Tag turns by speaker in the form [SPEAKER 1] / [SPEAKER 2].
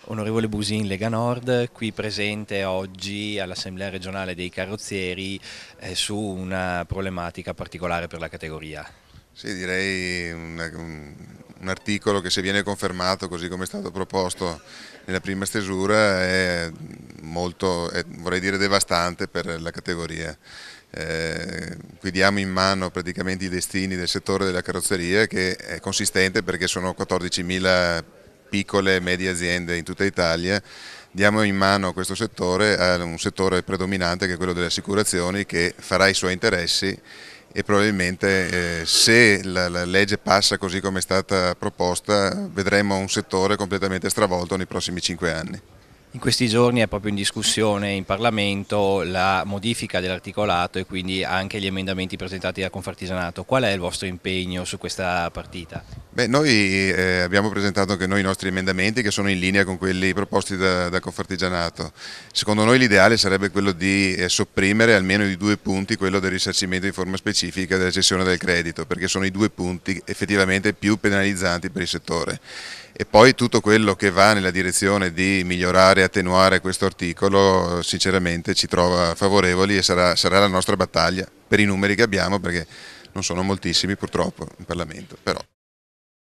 [SPEAKER 1] Onorevole Busin, Lega Nord, qui presente oggi all'Assemblea regionale dei carrozzieri su una problematica particolare per la categoria.
[SPEAKER 2] Sì, direi un articolo che, se viene confermato così come è stato proposto nella prima stesura, vorrei dire, devastante per la categoria. Qui diamo in mano praticamente i destini del settore della carrozzeria, che è consistente perché sono 14.000 piccole e medie aziende in tutta Italia. Diamo in mano questo settore a un settore predominante, che è quello delle assicurazioni, che farà i suoi interessi, e probabilmente, se la legge passa così come è stata proposta, vedremo un settore completamente stravolto nei prossimi 5 anni.
[SPEAKER 1] In questi giorni è proprio in discussione in Parlamento la modifica dell'articolato e quindi anche gli emendamenti presentati da Confartigianato. Qual è il vostro impegno su questa partita?
[SPEAKER 2] Beh, noi abbiamo presentato anche noi i nostri emendamenti, che sono in linea con quelli proposti da Confartigianato. Secondo noi l'ideale sarebbe quello di sopprimere almeno i 2 punti, quello del risarcimento in forma specifica della cessione del credito, perché sono i 2 punti effettivamente più penalizzanti per il settore. E poi tutto quello che va nella direzione di migliorare e attenuare questo articolo, sinceramente ci trova favorevoli, e sarà la nostra battaglia per i numeri che abbiamo, perché non sono moltissimi purtroppo in Parlamento. Però